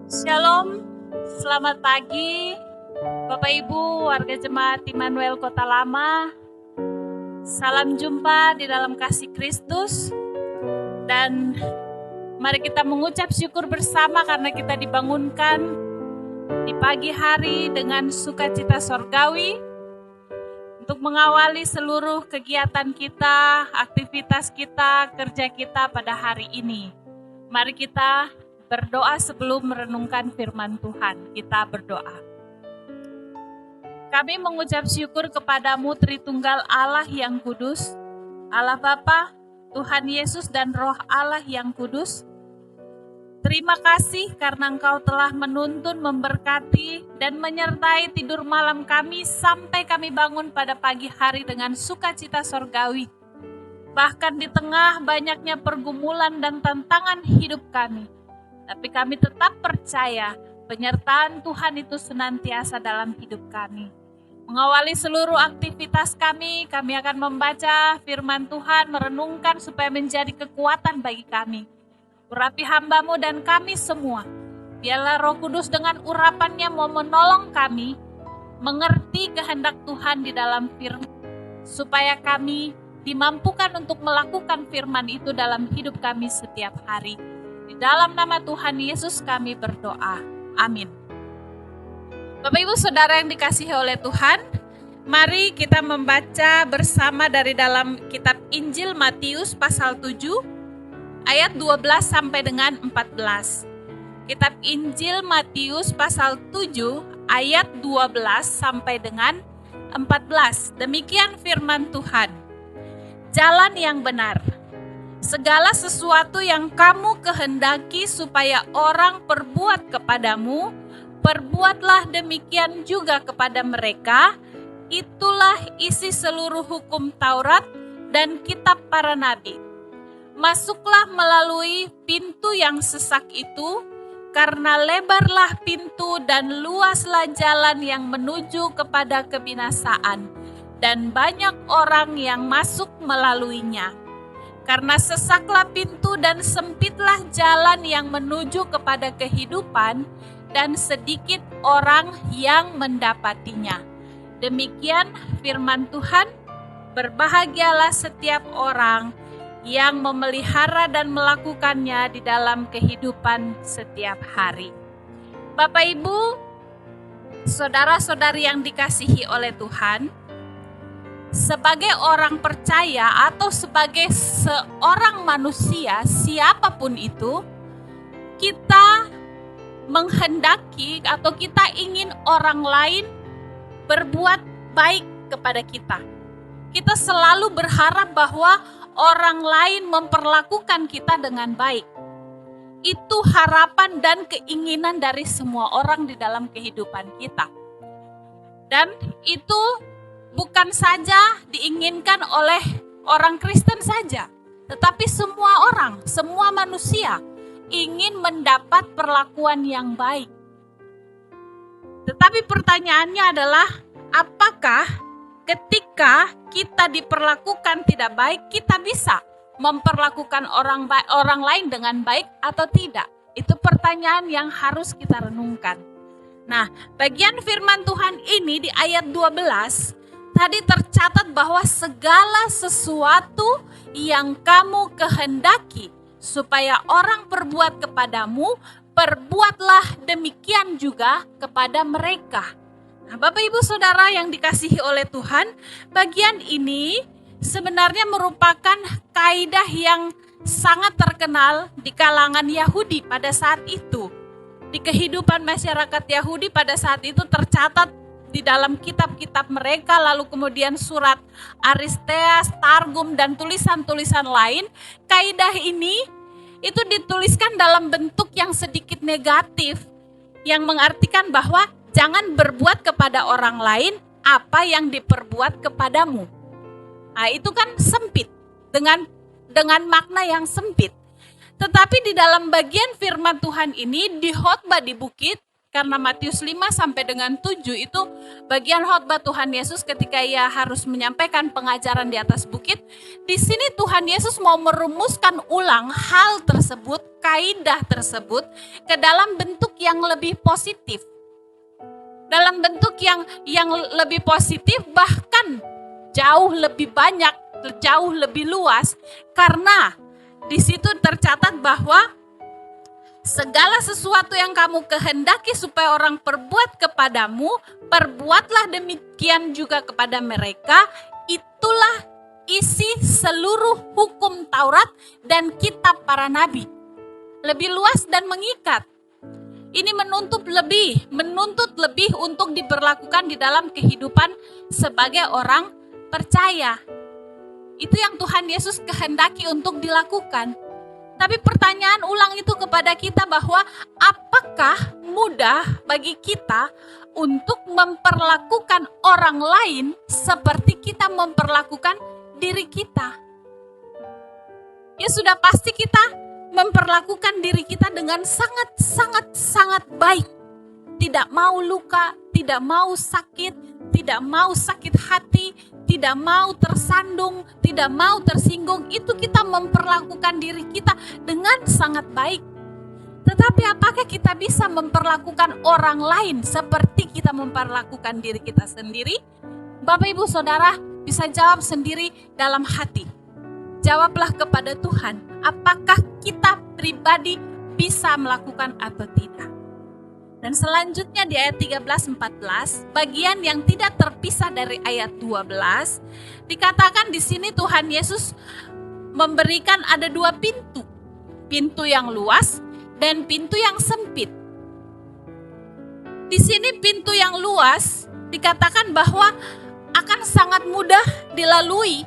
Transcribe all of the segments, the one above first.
Shalom, selamat pagi Bapak Ibu warga jemaat Immanuel Kota Lama. Salam jumpa di dalam kasih Kristus. Dan mari kita mengucap syukur bersama karena kita dibangunkan di pagi hari dengan sukacita sorgawi untuk mengawali seluruh kegiatan kita, aktivitas kita, kerja kita pada hari ini. Mari kita berdoa sebelum merenungkan firman Tuhan. Kita berdoa. Kami mengucap syukur kepadamu Tritunggal Allah yang kudus, Allah Bapa, Tuhan Yesus dan Roh Allah yang kudus. Terima kasih karena Engkau telah menuntun, memberkati, dan menyertai tidur malam kami sampai kami bangun pada pagi hari dengan sukacita sorgawi. Bahkan di tengah banyaknya pergumulan dan tantangan hidup kami, tapi kami tetap percaya penyertaan Tuhan itu senantiasa dalam hidup kami. Mengawali seluruh aktivitas kami akan membaca firman Tuhan, merenungkan supaya menjadi kekuatan bagi kami. Urapi hamba-Mu dan kami semua. Biarlah Roh Kudus dengan urapannya mau menolong kami mengerti kehendak Tuhan di dalam firman, supaya kami dimampukan untuk melakukan firman itu dalam hidup kami setiap hari. Di dalam nama Tuhan Yesus kami berdoa. Amin. Bapak Ibu Saudara yang dikasihi oleh Tuhan, mari kita membaca bersama dari dalam kitab Injil Matius pasal 7 ayat 12 sampai dengan 14. Kitab Injil Matius pasal 7 ayat 12 sampai dengan 14. Demikian firman Tuhan. Jalan yang benar. Segala sesuatu yang kamu kehendaki supaya orang perbuat kepadamu, perbuatlah demikian juga kepada mereka. Itulah isi seluruh hukum Taurat dan kitab para nabi. Masuklah melalui pintu yang sesak itu, karena lebarlah pintu dan luaslah jalan yang menuju kepada kebinasaan, dan banyak orang yang masuk melaluinya. Karena sesaklah pintu dan sempitlah jalan yang menuju kepada kehidupan, dan sedikit orang yang mendapatinya. Demikian firman Tuhan. Berbahagialah setiap orang yang memelihara dan melakukannya di dalam kehidupan setiap hari. Bapak Ibu, saudara-saudari yang dikasihi oleh Tuhan, sebagai orang percaya atau sebagai seorang manusia, siapapun itu, kita menghendaki atau kita ingin orang lain berbuat baik kepada kita. Kita selalu berharap bahwa orang lain memperlakukan kita dengan baik. Itu harapan dan keinginan dari semua orang di dalam kehidupan kita. Dan itu bukan saja diinginkan oleh orang Kristen saja, tetapi semua orang, semua manusia ingin mendapat perlakuan yang baik. Tetapi pertanyaannya adalah, apakah ketika kita diperlakukan tidak baik, kita bisa memperlakukan orang lain dengan baik atau tidak? Itu pertanyaan yang harus kita renungkan. Nah, bagian firman Tuhan ini di ayat 12 tadi tercatat bahwa segala sesuatu yang kamu kehendaki supaya orang perbuat kepadamu, perbuatlah demikian juga kepada mereka. Nah, Bapak Ibu Saudara yang dikasihi oleh Tuhan, bagian ini sebenarnya merupakan kaidah yang sangat terkenal di kalangan Yahudi pada saat itu. Di kehidupan masyarakat Yahudi pada saat itu tercatat di dalam kitab-kitab mereka, lalu kemudian surat Aristeas, Targum, dan tulisan-tulisan lain. Kaidah ini itu dituliskan dalam bentuk yang sedikit negatif, yang mengartikan bahwa jangan berbuat kepada orang lain apa yang diperbuat kepadamu. Nah, itu kan sempit, dengan makna yang sempit. Tetapi di dalam bagian firman Tuhan ini di khotbah di bukit, Karena Matius 5 sampai dengan 7 itu bagian khotbah Tuhan Yesus ketika ia harus menyampaikan pengajaran di atas bukit. Di sini Tuhan Yesus mau merumuskan ulang hal tersebut, kaidah tersebut ke dalam bentuk yang lebih positif. Dalam bentuk yang lebih positif, bahkan jauh lebih banyak, jauh lebih luas, karena di situ tercatat bahwa segala sesuatu yang kamu kehendaki supaya orang perbuat kepadamu, perbuatlah demikian juga kepada mereka. Itulah isi seluruh hukum Taurat dan kitab para nabi. Lebih luas dan mengikat. Ini menuntut lebih untuk diberlakukan di dalam kehidupan sebagai orang percaya. Itu yang Tuhan Yesus kehendaki untuk dilakukan. Tapi pertanyaan ulang itu kepada kita bahwa apakah mudah bagi kita untuk memperlakukan orang lain seperti kita memperlakukan diri kita? Ya sudah pasti kita memperlakukan diri kita dengan sangat baik. Tidak mau luka, tidak mau sakit, tidak mau sakit hati, tidak mau tersandung, tidak mau tersinggung. Itu kita memperlakukan diri kita dengan sangat baik. Tetapi apakah kita bisa memperlakukan orang lain seperti kita memperlakukan diri kita sendiri? Bapak Ibu Saudara bisa jawab sendiri dalam hati. Jawablah kepada Tuhan, apakah kita pribadi bisa melakukan atau tidak. Dan selanjutnya di ayat 13-14, bagian yang tidak terpisah dari ayat 12, dikatakan di sini Tuhan Yesus memberikan ada dua pintu. Pintu yang luas dan pintu yang sempit. Di sini pintu yang luas dikatakan bahwa akan sangat mudah dilalui.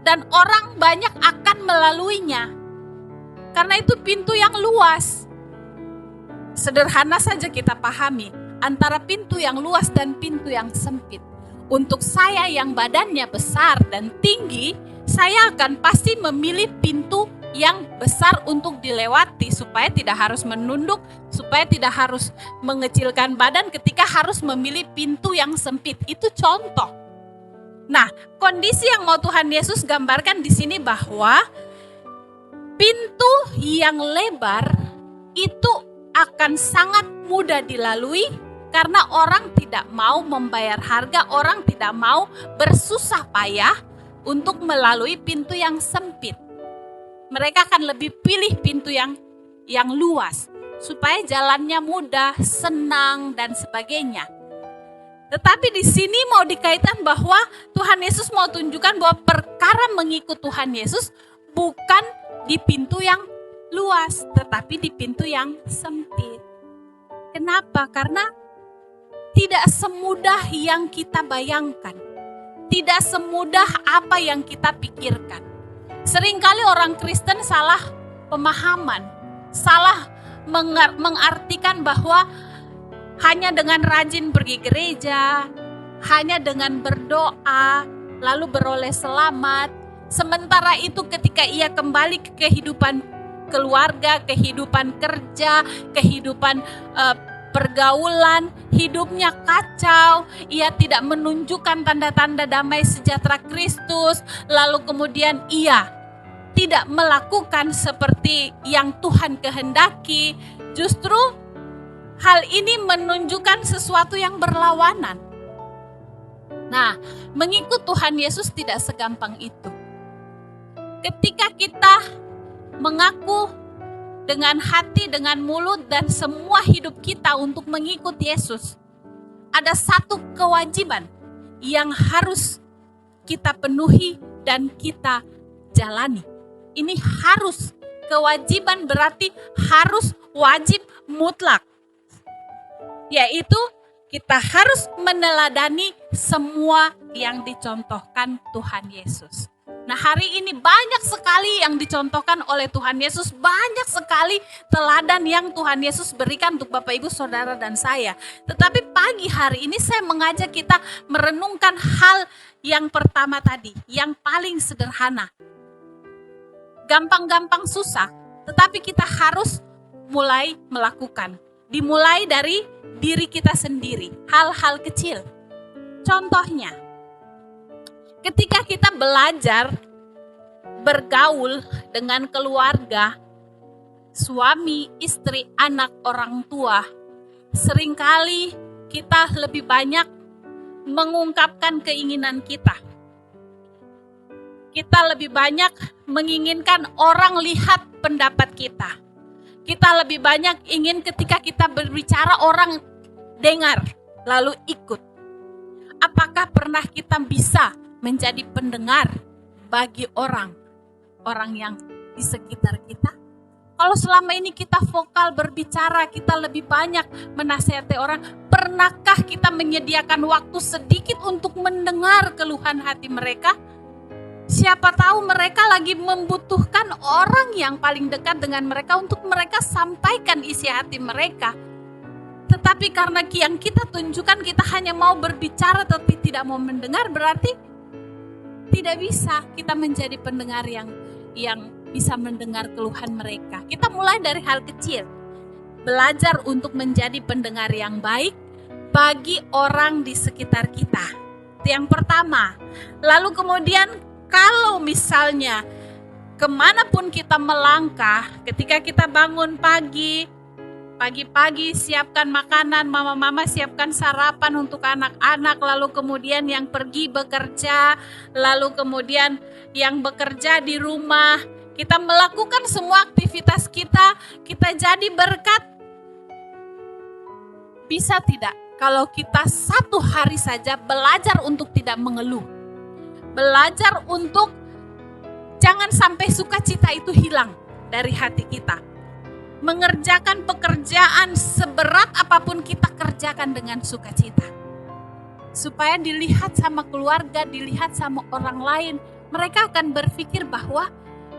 Dan orang banyak akan melaluinya. Karena itu pintu yang luas. Sederhana saja kita pahami antara pintu yang luas dan pintu yang sempit. Untuk saya yang badannya besar dan tinggi, saya akan pasti memilih pintu yang besar untuk dilewati supaya tidak harus menunduk, supaya tidak harus mengecilkan badan ketika harus memilih pintu yang sempit. Itu contoh. Nah, kondisi yang mau Tuhan Yesus gambarkan di sini bahwa pintu yang lebar itu akan sangat mudah dilalui karena orang tidak mau membayar harga, orang tidak mau bersusah payah untuk melalui pintu yang sempit. Mereka akan lebih pilih pintu yang luas supaya jalannya mudah, senang dan sebagainya. Tetapi di sini mau dikaitkan bahwa Tuhan Yesus mau tunjukkan bahwa perkara mengikut Tuhan Yesus bukan di pintu yang luas, tetapi di pintu yang sempit. Kenapa? Karena tidak semudah yang kita bayangkan. Tidak semudah apa yang kita pikirkan. Seringkali orang Kristen salah pemahaman, salah mengartikan bahwa hanya dengan rajin pergi gereja, hanya dengan berdoa, lalu beroleh selamat. Sementara itu ketika ia kembali ke kehidupan keluarga, kehidupan kerja, kehidupan pergaulan, hidupnya kacau, ia tidak menunjukkan tanda-tanda damai sejahtera Kristus, lalu kemudian ia tidak melakukan seperti yang Tuhan kehendaki. Justru hal ini menunjukkan sesuatu yang berlawanan. Nah, mengikut Tuhan Yesus tidak segampang itu. Ketika kita mengaku dengan hati, dengan mulut, dan semua hidup kita untuk mengikut Yesus, ada satu kewajiban yang harus kita penuhi dan kita jalani. Ini harus, kewajiban berarti harus, wajib, mutlak. Yaitu kita harus meneladani semua yang dicontohkan Tuhan Yesus. Nah, hari ini banyak sekali yang dicontohkan oleh Tuhan Yesus, banyak sekali teladan yang Tuhan Yesus berikan untuk Bapak Ibu Saudara dan saya. Tetapi pagi hari ini saya mengajak kita merenungkan hal yang pertama tadi, yang paling sederhana. Gampang-gampang susah, tetapi kita harus mulai melakukan. dimulai dari diri kita sendiri, hal-hal kecil. Contohnya, ketika kita belajar bergaul dengan keluarga, suami, istri, anak, orang tua, seringkali kita lebih banyak mengungkapkan keinginan kita. Kita lebih banyak menginginkan orang lihat pendapat kita. Kita lebih banyak ingin ketika kita berbicara orang dengar, lalu ikut. Apakah pernah kita bisa menjadi pendengar bagi orang yang di sekitar kita? Kalau selama ini kita vokal berbicara, kita lebih banyak menasihati orang, pernahkah kita menyediakan waktu sedikit untuk mendengar keluhan hati mereka? Siapa tahu mereka lagi membutuhkan orang yang paling dekat dengan mereka untuk mereka sampaikan isi hati mereka. Tetapi karena yang kita tunjukkan kita hanya mau berbicara tapi tidak mau mendengar, berarti tidak bisa kita menjadi pendengar yang bisa mendengar keluhan mereka. Kita mulai dari hal kecil. Belajar untuk menjadi pendengar yang baik bagi orang di sekitar kita. Itu yang pertama. Lalu kemudian kalau misalnya kemanapun kita melangkah, ketika kita bangun pagi-pagi siapkan makanan, mama-mama siapkan sarapan untuk anak-anak, lalu kemudian yang pergi bekerja, lalu kemudian yang bekerja di rumah, kita melakukan semua aktivitas kita jadi berkat. Bisa tidak kalau kita satu hari saja belajar untuk tidak mengeluh? Belajar untuk jangan sampai sukacita itu hilang dari hati kita. Mengerjakan pekerjaan seberat apapun kita kerjakan dengan sukacita. Supaya dilihat sama keluarga, dilihat sama orang lain. Mereka akan berpikir bahwa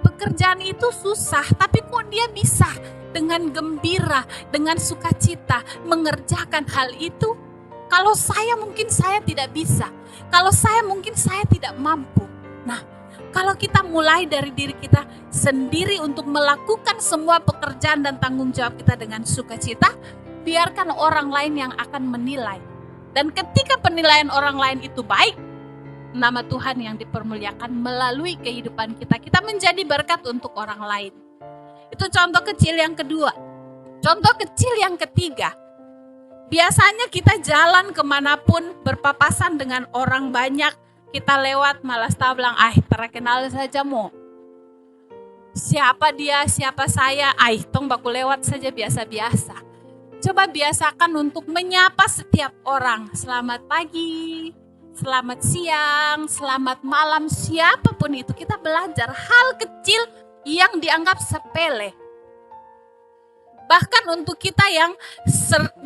pekerjaan itu susah, tapi kok dia bisa dengan gembira, dengan sukacita mengerjakan hal itu. Kalau saya mungkin saya tidak bisa. Kalau saya mungkin saya tidak mampu. Nah, kalau kita mulai dari diri kita sendiri untuk melakukan semua pekerjaan dan tanggung jawab kita dengan sukacita, biarkan orang lain yang akan menilai. Dan ketika penilaian orang lain itu baik, nama Tuhan yang dipermuliakan melalui kehidupan kita. Kita menjadi berkat untuk orang lain. Itu contoh kecil yang kedua. Contoh kecil yang ketiga. Biasanya kita jalan kemanapun berpapasan dengan orang banyak, kita lewat malas tablang, terkenal saja mo. Siapa dia, siapa saya, tong baku lewat saja biasa-biasa. Coba biasakan untuk menyapa setiap orang. Selamat pagi, selamat siang, selamat malam, siapapun itu. Kita belajar hal kecil yang dianggap sepele. Bahkan untuk kita yang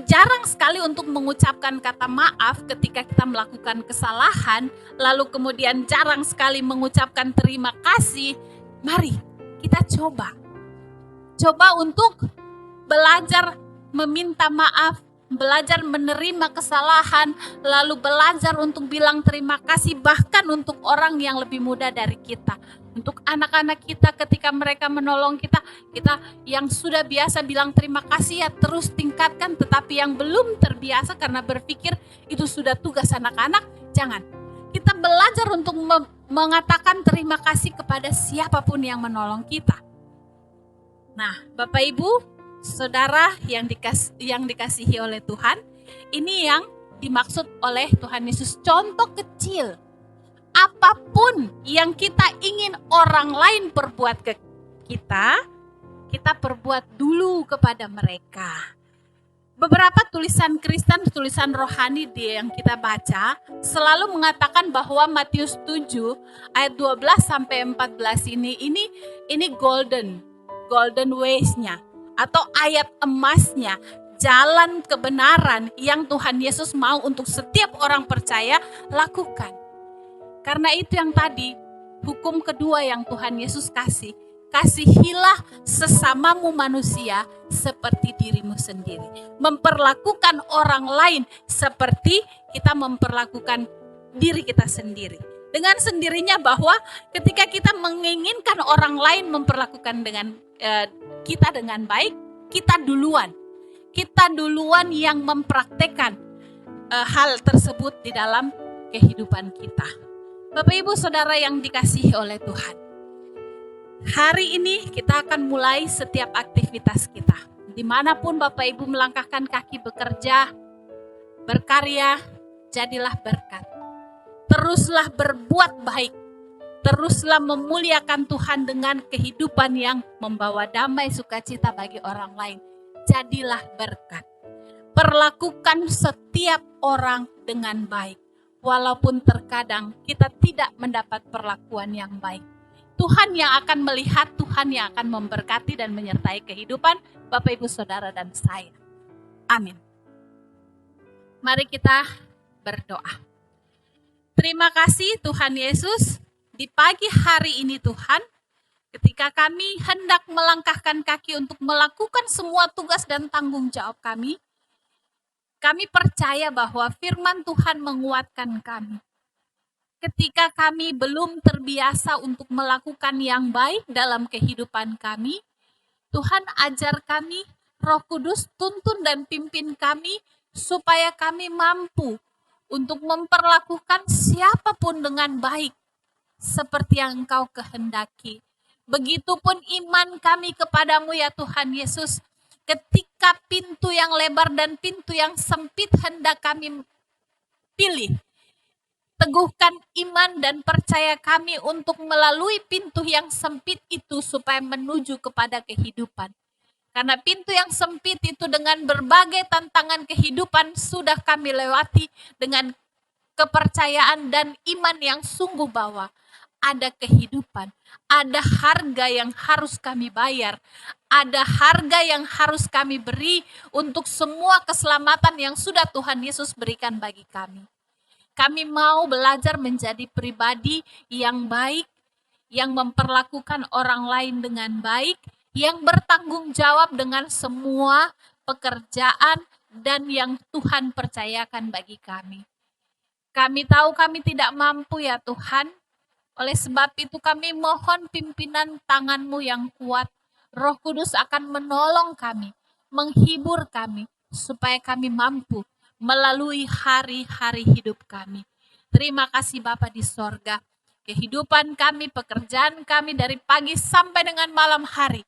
jarang sekali untuk mengucapkan kata maaf ketika kita melakukan kesalahan, lalu kemudian jarang sekali mengucapkan terima kasih, mari kita coba untuk belajar meminta maaf, belajar menerima kesalahan, lalu belajar untuk bilang terima kasih bahkan untuk orang yang lebih muda dari kita. Untuk anak-anak kita ketika mereka menolong kita yang sudah biasa bilang terima kasih ya terus tingkatkan, tetapi yang belum terbiasa karena berpikir itu sudah tugas anak-anak, jangan. Kita belajar untuk mengatakan terima kasih kepada siapapun yang menolong kita. Nah, Bapak Ibu, Saudara yang dikasihi oleh Tuhan, ini yang dimaksud oleh Tuhan Yesus, contoh kecil. Apapun yang kita ingin orang lain perbuat ke kita perbuat dulu kepada mereka. Beberapa tulisan Kristen, tulisan rohani yang kita baca, selalu mengatakan bahwa Matius 7 ayat 12 sampai 14 ini golden ways-nya atau ayat emasnya, jalan kebenaran yang Tuhan Yesus mau untuk setiap orang percaya lakukan. Karena itu yang tadi, hukum kedua yang Tuhan Yesus kasih, kasihilah sesamamu manusia seperti dirimu sendiri. Memperlakukan orang lain seperti kita memperlakukan diri kita sendiri. Dengan sendirinya bahwa ketika kita menginginkan orang lain memperlakukan dengan kita dengan baik, kita duluan. kita duluan yang mempraktekkan hal tersebut di dalam kehidupan kita. Bapak Ibu Saudara yang dikasihi oleh Tuhan, hari ini kita akan mulai setiap aktivitas kita. Dimanapun Bapak Ibu melangkahkan kaki bekerja, berkarya, jadilah berkat. Teruslah berbuat baik. Teruslah memuliakan Tuhan dengan kehidupan yang membawa damai sukacita bagi orang lain. Jadilah berkat. Perlakukan setiap orang dengan baik. Walaupun terkadang kita tidak mendapat perlakuan yang baik. Tuhan yang akan melihat, Tuhan yang akan memberkati dan menyertai kehidupan Bapak Ibu Saudara dan saya. Amin. Mari kita berdoa. Terima kasih Tuhan Yesus, di pagi hari ini Tuhan, ketika kami hendak melangkahkan kaki untuk melakukan semua tugas dan tanggung jawab kami percaya bahwa firman Tuhan menguatkan kami. Ketika kami belum terbiasa untuk melakukan yang baik dalam kehidupan kami, Tuhan ajar kami, Roh Kudus tuntun dan pimpin kami supaya kami mampu untuk memperlakukan siapapun dengan baik seperti yang Engkau kehendaki. Begitupun iman kami kepadamu ya Tuhan Yesus, ketika pintu yang lebar dan pintu yang sempit hendak kami pilih, teguhkan iman dan percaya kami untuk melalui pintu yang sempit itu supaya menuju kepada kehidupan. Karena pintu yang sempit itu dengan berbagai tantangan kehidupan sudah kami lewati dengan kepercayaan dan iman yang sungguh bahwa ada kehidupan, ada harga yang harus kami bayar, ada harga yang harus kami beri untuk semua keselamatan yang sudah Tuhan Yesus berikan bagi kami. Kami mau belajar menjadi pribadi yang baik, yang memperlakukan orang lain dengan baik, yang bertanggung jawab dengan semua pekerjaan dan yang Tuhan percayakan bagi kami. Kami tahu kami tidak mampu ya Tuhan, oleh sebab itu kami mohon pimpinan tangan-Mu yang kuat. Roh Kudus akan menolong kami, menghibur kami, supaya kami mampu melalui hari-hari hidup kami. Terima kasih Bapa di sorga. Kehidupan kami, pekerjaan kami dari pagi sampai dengan malam hari,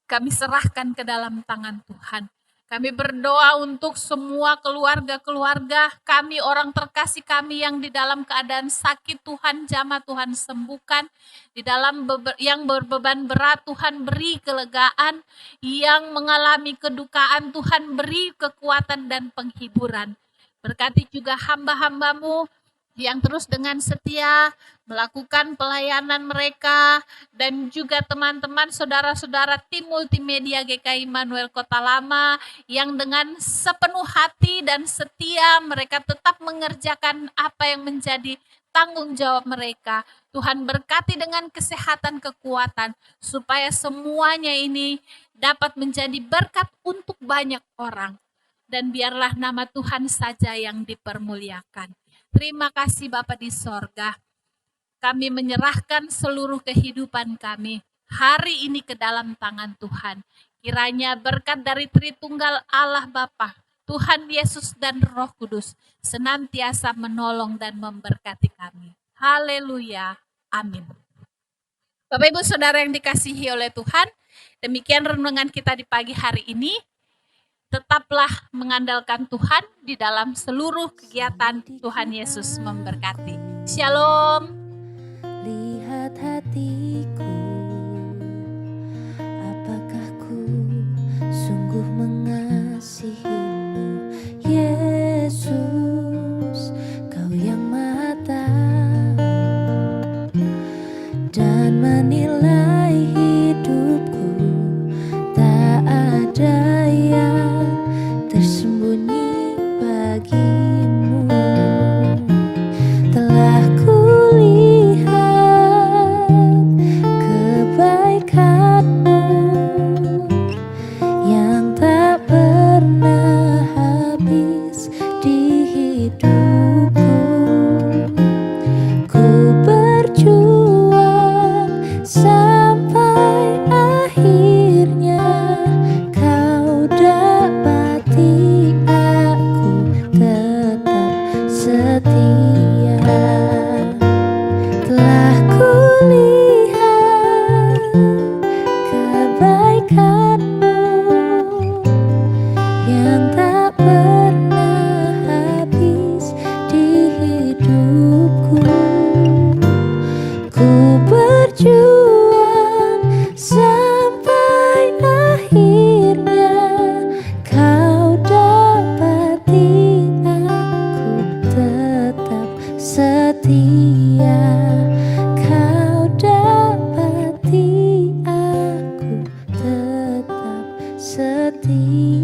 kami serahkan ke dalam tangan Tuhan. Kami berdoa untuk semua keluarga-keluarga kami, orang terkasih kami yang di dalam keadaan sakit, Tuhan jamah, Tuhan sembuhkan. Di dalam yang berbeban berat, Tuhan beri kelegaan. Yang mengalami kedukaan, Tuhan beri kekuatan dan penghiburan. Berkati juga hamba-hamba-Mu yang terus dengan setia melakukan pelayanan mereka, dan juga teman-teman saudara-saudara tim multimedia GKI Immanuel Kota Lama yang dengan sepenuh hati dan setia mereka tetap mengerjakan apa yang menjadi tanggung jawab mereka. Tuhan berkati dengan kesehatan, kekuatan, supaya semuanya ini dapat menjadi berkat untuk banyak orang, dan biarlah nama Tuhan saja yang dipermuliakan. Terima kasih Bapa di sorga. Kami menyerahkan seluruh kehidupan kami hari ini ke dalam tangan Tuhan. Kiranya berkat dari Tritunggal Allah Bapa, Tuhan Yesus dan Roh Kudus senantiasa menolong dan memberkati kami. Haleluya. Amin. Bapak Ibu Saudara yang dikasihi oleh Tuhan, demikian renungan kita di pagi hari ini. Tetaplah mengandalkan Tuhan di dalam seluruh kegiatan. Tuhan Yesus memberkati. Shalom. Lihat hatiku, apakah ku sungguh mengasihimu, Yesus, Kau yang Maha Tahu dan menilai hidupku. Tak ada yang tersembunyi bagimu. Telah kulihat setia.